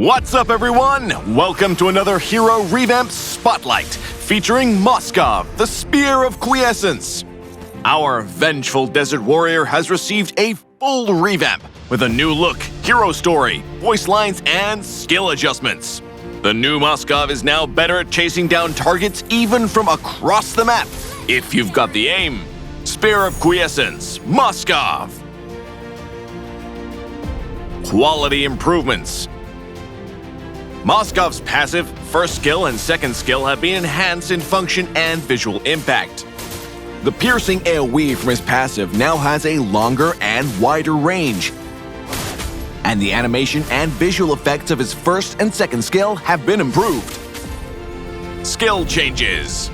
What's up, everyone? Welcome to another Hero Revamp Spotlight, featuring Moskov, the Spear of Quiescence. Our vengeful desert warrior has received a full revamp with a new look, hero story, voice lines, and skill adjustments. The new Moskov is now better at chasing down targets even from across the map, if you've got the aim. Spear of Quiescence, Moskov. Quality improvements. Moskov's passive, first skill, and second skill have been enhanced in function and visual impact. The piercing AoE from his passive now has a longer and wider range, and the animation and visual effects of his first and second skill have been improved. Skill changes.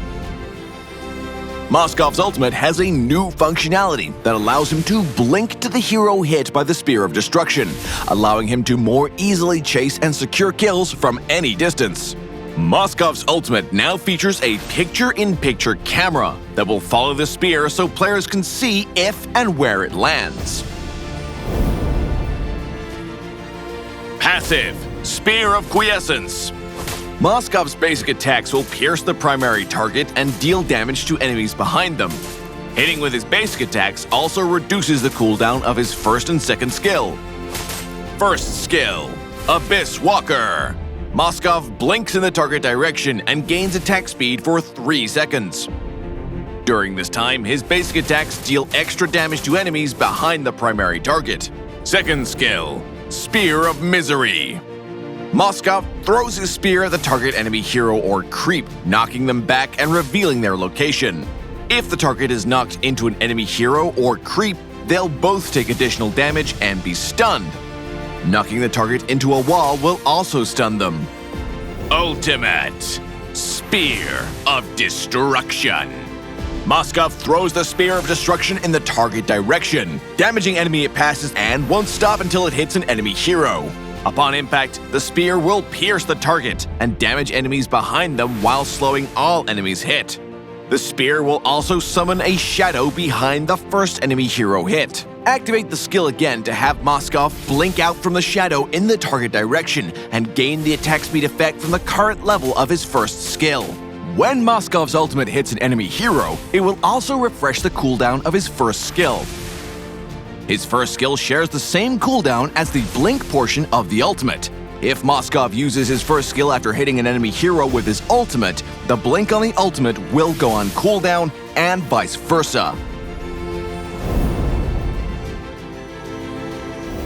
Moskov's ultimate has a new functionality that allows him to blink to the hero hit by the Spear of Destruction, allowing him to more easily chase and secure kills from any distance. Moskov's ultimate now features a picture-in-picture camera that will follow the spear so players can see if and where it lands. Passive, Spear of Quiescence. Moskov's basic attacks will pierce the primary target and deal damage to enemies behind them. Hitting with his basic attacks also reduces the cooldown of his first and second skill. First skill, Abyss Walker. Moskov blinks in the target direction and gains attack speed for 3 seconds. During this time, his basic attacks deal extra damage to enemies behind the primary target. Second skill, Spear of Misery. Moskov throws his spear at the target enemy hero or creep, knocking them back and revealing their location. If the target is knocked into an enemy hero or creep, they'll both take additional damage and be stunned. Knocking the target into a wall will also stun them. Ultimate, Spear of Destruction. Moskov throws the Spear of Destruction in the target direction, damaging enemy it passes and won't stop until it hits an enemy hero. Upon impact, the spear will pierce the target and damage enemies behind them while slowing all enemies hit. The spear will also summon a shadow behind the first enemy hero hit. Activate the skill again to have Moskov blink out from the shadow in the target direction and gain the attack speed effect from the current level of his first skill. When Moskov's ultimate hits an enemy hero, it will also refresh the cooldown of his first skill. His first skill shares the same cooldown as the blink portion of the ultimate. If Moskov uses his first skill after hitting an enemy hero with his ultimate, the blink on the ultimate will go on cooldown and vice versa.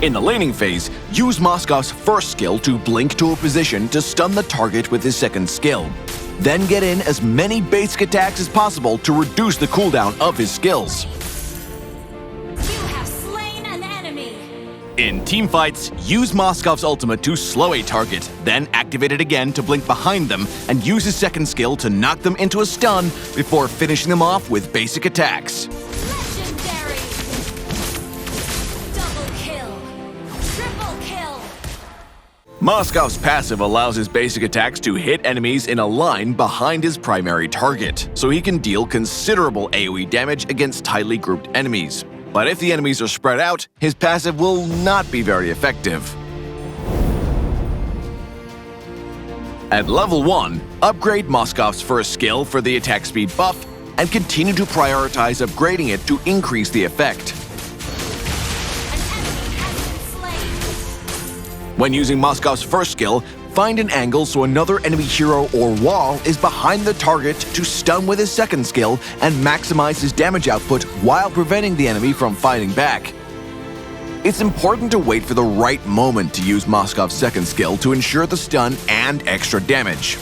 In the laning phase, use Moskov's first skill to blink to a position to stun the target with his second skill. Then get in as many basic attacks as possible to reduce the cooldown of his skills. In teamfights, use Moskov's ultimate to slow a target, then activate it again to blink behind them and use his second skill to knock them into a stun before finishing them off with basic attacks. Legendary! Double kill! Triple kill! Moskov's passive allows his basic attacks to hit enemies in a line behind his primary target, so he can deal considerable AoE damage against tightly grouped enemies. But if the enemies are spread out, his passive will not be very effective. At level 1, upgrade Moskov's first skill for the attack speed buff and continue to prioritize upgrading it to increase the effect. When using Moskov's first skill, find an angle so another enemy hero or wall is behind the target to stun with his second skill and maximize his damage output while preventing the enemy from fighting back. It's important to wait for the right moment to use Moskov's second skill to ensure the stun and extra damage.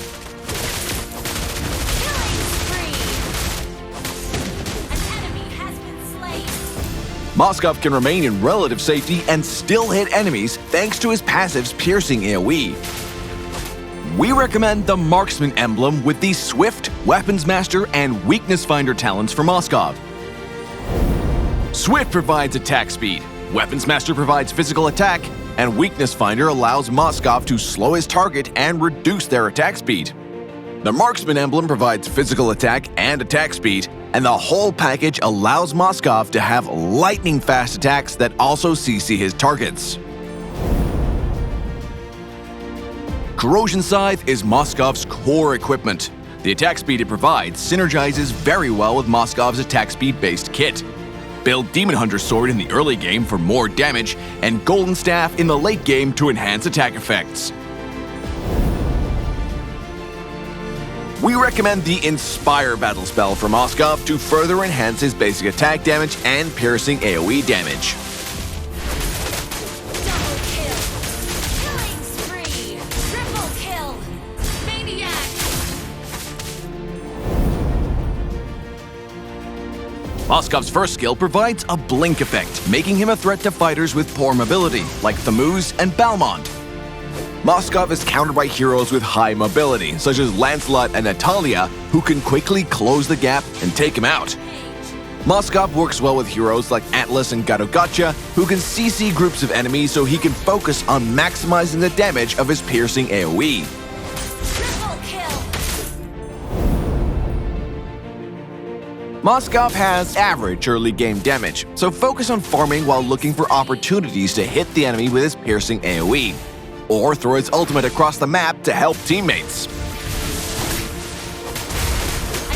Moskov can remain in relative safety and still hit enemies thanks to his passive's piercing AoE. We recommend the Marksman emblem with the Swift, Weapons Master, and Weakness Finder talents for Moskov. Swift provides attack speed, Weapons Master provides physical attack, and Weakness Finder allows Moskov to slow his target and reduce their attack speed. The Marksman emblem provides physical attack and attack speed, and the whole package allows Moskov to have lightning-fast attacks that also CC his targets. Corrosion Scythe is Moskov's core equipment. The attack speed it provides synergizes very well with Moskov's attack speed-based kit. Build Demon Hunter Sword in the early game for more damage, and Golden Staff in the late game to enhance attack effects. We recommend the Inspire battle spell for Moskov to further enhance his basic attack damage and piercing AoE damage. Double kill. Killing spree. Triple kill. Maniac. Moskov's first skill provides a blink effect, making him a threat to fighters with poor mobility, like Thamuz and Balmont. Moskov is countered by heroes with high mobility, such as Lancelot and Natalia, who can quickly close the gap and take him out. Moskov works well with heroes like Atlas and Gato-Gotcha, who can CC groups of enemies so he can focus on maximizing the damage of his piercing AoE. Triple kill. Moskov has average early game damage, so focus on farming while looking for opportunities to hit the enemy with his piercing AoE, or throw his ultimate across the map to help teammates. An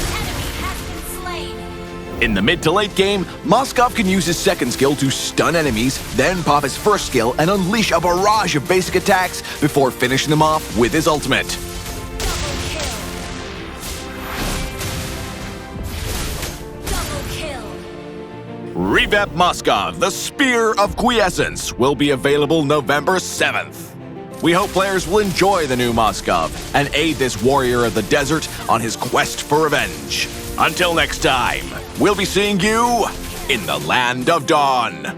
enemy has been slain. In the mid to late game, Moskov can use his second skill to stun enemies, then pop his first skill and unleash a barrage of basic attacks before finishing them off with his ultimate. Double kill. Revamp Moskov, the Spear of Quiescence, will be available November 7th. We hope players will enjoy the new Moskov and aid this warrior of the desert on his quest for revenge. Until next time, we'll be seeing you in the Land of Dawn.